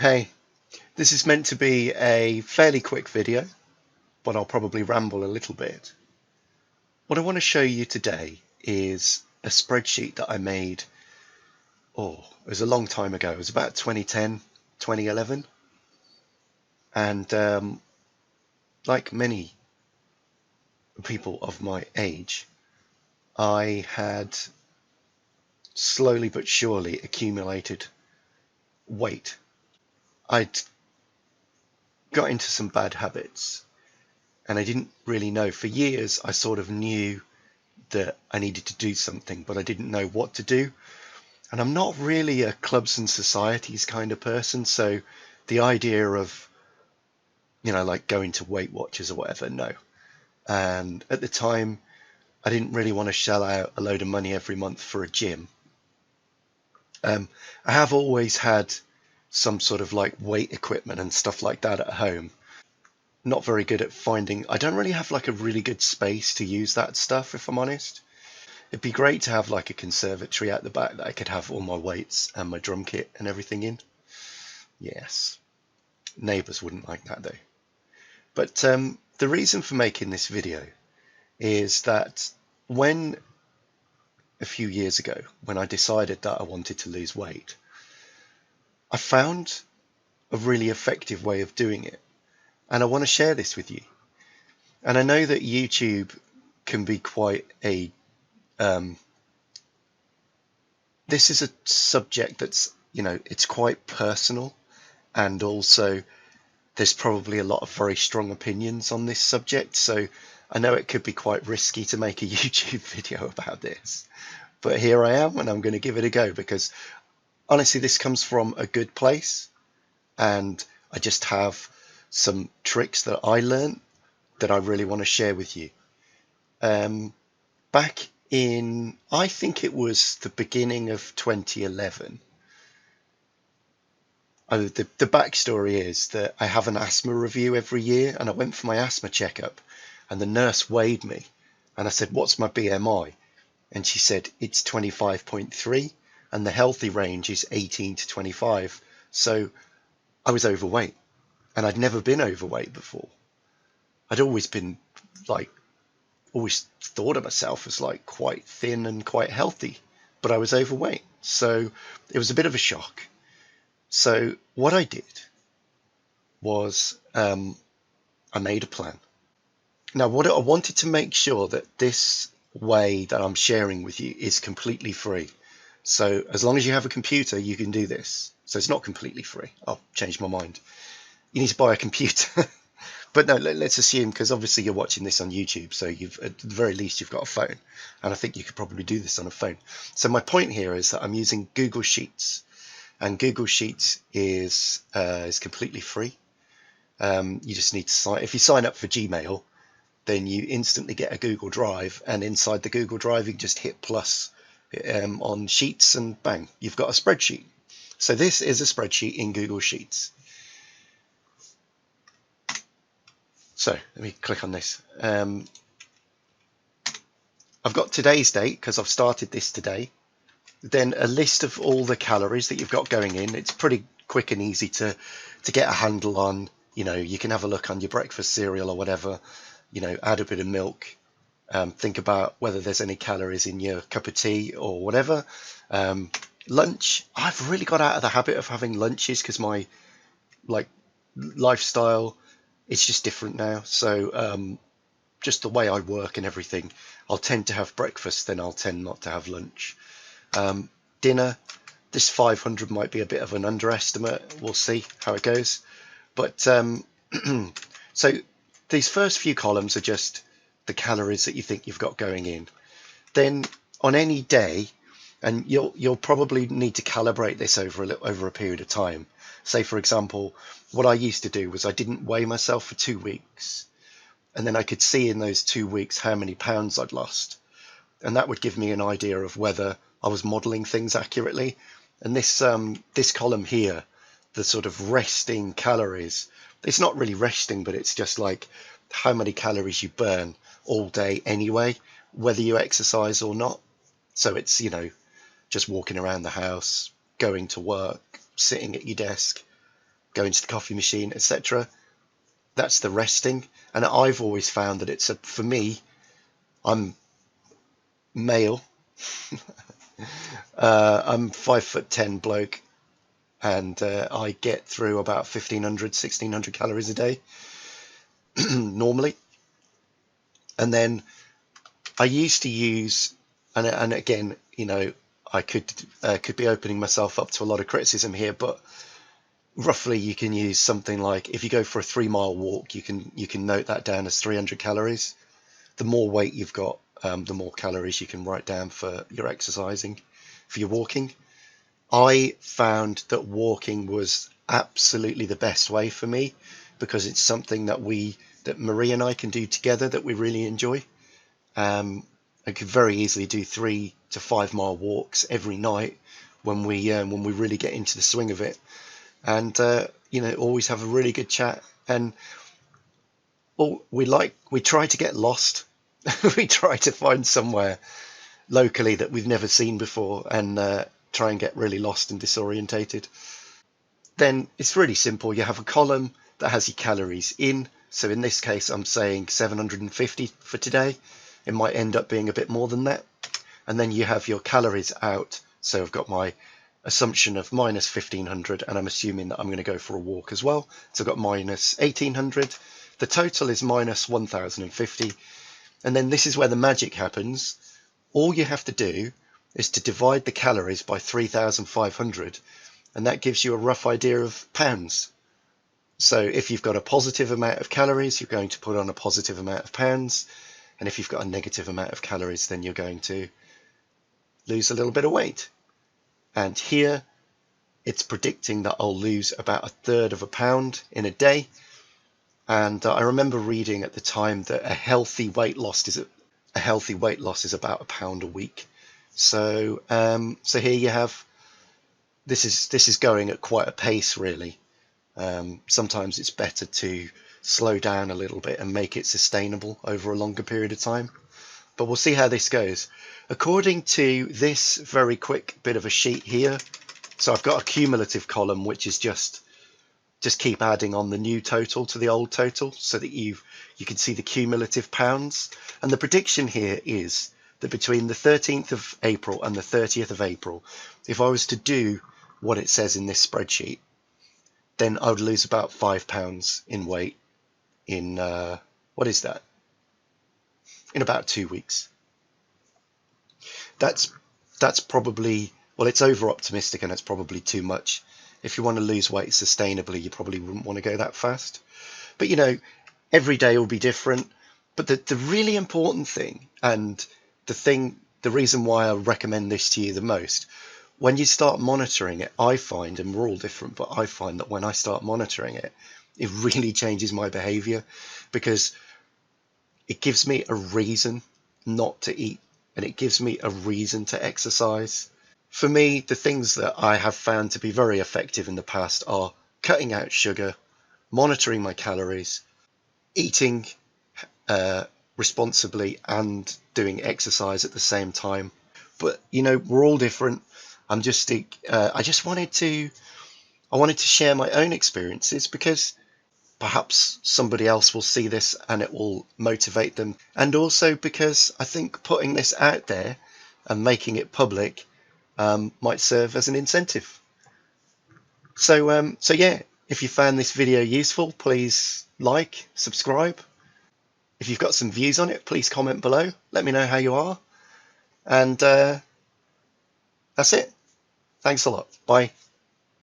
Hey, this is meant to be a fairly quick video, but I'll probably ramble a little bit. What I want to show you today is a spreadsheet that I made, it was a long time ago. It was about 2010, 2011. And like many people of my age, I had slowly but surely accumulated weight. I'd got into some bad habits and I didn't really know. For years, I sort of knew that I needed to do something, but I didn't know what to do. And I'm not really a clubs and societies kind of person, so the idea of, like going to Weight Watchers or whatever, no. And at the time, I didn't really want to shell out a load of money every month for a gym. I have always had some sort of like weight equipment and stuff like that at home. Not very good at finding, I don't really have like a really good space to use that stuff, if I'm honest. It'd be great to have like a conservatory at the back that I could have all my weights and my drum kit and everything in. Yes. Neighbours wouldn't like that though. But the reason for making this video is that a few years ago, when I decided that I wanted to lose weight, I found a really effective way of doing it. And I want to share this with you. And I know that YouTube can be quite a this is a subject that's, it's quite personal, and also there's probably a lot of very strong opinions on this subject. So I know it could be quite risky to make a YouTube video about this, but here I am and I'm going to give it a go, because honestly, this comes from a good place, and I just have some tricks that I learned that I really want to share with you. Back in, I think it was the beginning of 2011. The backstory is that I have an asthma review every year, and I went for my asthma checkup, and the nurse weighed me, and I said, "What's my BMI?" And she said, "It's 25.3, and the healthy range is 18 to 25. So I was overweight, and I'd never been overweight before. I'd always been always thought of myself as like quite thin and quite healthy, but I was overweight. So it was a bit of a shock. So what I did was I made a plan. Now, what I wanted to make sure that this way that I'm sharing with you is completely free. So as long as you have a computer, you can do this. So it's not completely free. I'll change my mind. You need to buy a computer. But no, let's assume, because obviously you're watching this on YouTube, so at the very least you've got a phone, and I think you could probably do this on a phone. So my point here is that I'm using Google Sheets, and Google Sheets is completely free. You just need to if you sign up for Gmail, then you instantly get a Google Drive, and inside the Google Drive you can just hit plus on Sheets, and bang, you've got a spreadsheet. So this is a spreadsheet in Google Sheets. So let me click on this. I've got today's date because I've started this today. Then a list of all the calories that you've got going in. It's pretty quick and easy to get a handle on. You can have a look on your breakfast cereal or whatever. Add a bit of milk. Think about whether there's any calories in your cup of tea or whatever. Lunch. I've really got out of the habit of having lunches because my lifestyle, it's just different now. So just the way I work and everything, I'll tend to have breakfast, then I'll tend not to have lunch. Dinner, this 500 might be a bit of an underestimate. We'll see how it goes. But so these first few columns are just the calories that you think you've got going in. Then on any day, and you'll probably need to calibrate this over a period of time. Say, for example, what I used to do was I didn't weigh myself for 2 weeks, and then I could see in those 2 weeks how many pounds I'd lost, and that would give me an idea of whether I was modeling things accurately. And this column here, the sort of resting calories, it's not really resting, but it's just like how many calories you burn all day anyway, whether you exercise or not. So it's, just walking around the house, going to work, sitting at your desk, going to the coffee machine, etc. That's the resting. And I've always found that for me, I'm male. I'm 5'10" bloke, and I get through about 1500, 1600 calories a day normally. And then I used to use, and again, I could be opening myself up to a lot of criticism here, but roughly you can use something like, if you go for a 3-mile walk, you can note that down as 300 calories. The more weight you've got, the more calories you can write down for your exercising, for your walking. I found that walking was absolutely the best way for me, because it's something that Marie and I can do together that we really enjoy. I could very easily do 3 to 5 mile walks every night when we really get into the swing of it, and always have a really good chat. And we try to get lost. We try to find somewhere locally that we've never seen before, and try and get really lost and disorientated. Then it's really simple. You have a column that has your calories in. So in this case, I'm saying 750 for today. It might end up being a bit more than that. And then you have your calories out. So I've got my assumption of minus 1500, and I'm assuming that I'm going to go for a walk as well. So I've got minus 1800. The total is minus 1050. And then this is where the magic happens. All you have to do is to divide the calories by 3,500, and that gives you a rough idea of pounds. So if you've got a positive amount of calories, you're going to put on a positive amount of pounds. And if you've got a negative amount of calories, then you're going to lose a little bit of weight. And here it's predicting that I'll lose about 1/3 of a pound in a day. And I remember reading at the time that a healthy weight loss is about a pound a week. So here you have, this is going at quite a pace, really. Sometimes it's better to slow down a little bit and make it sustainable over a longer period of time. But we'll see how this goes. According to this very quick bit of a sheet here, so I've got a cumulative column, which is just keep adding on the new total to the old total, so that you can see the cumulative pounds. And the prediction here is that between the 13th of April and the 30th of April, if I was to do what it says in this spreadsheet, then I would lose about 5 pounds in weight in, what is that? In about 2 weeks. That's probably, well, it's over optimistic, and it's probably too much. If you want to lose weight sustainably, you probably wouldn't want to go that fast. But every day will be different. But the really important thing, and the reason why I recommend this to you the most, when you start monitoring it, I find, and we're all different, but I find that when I start monitoring it, it really changes my behavior, because it gives me a reason not to eat, and it gives me a reason to exercise. For me, the things that I have found to be very effective in the past are cutting out sugar, monitoring my calories, eating responsibly, and doing exercise at the same time. But we're all different. I wanted to share my own experiences, because perhaps somebody else will see this and it will motivate them. And also because I think putting this out there and making it public might serve as an incentive. So yeah, if you found this video useful, please like, subscribe. If you've got some views on it, please comment below. Let me know how you are. And that's it. Thanks a lot. Bye.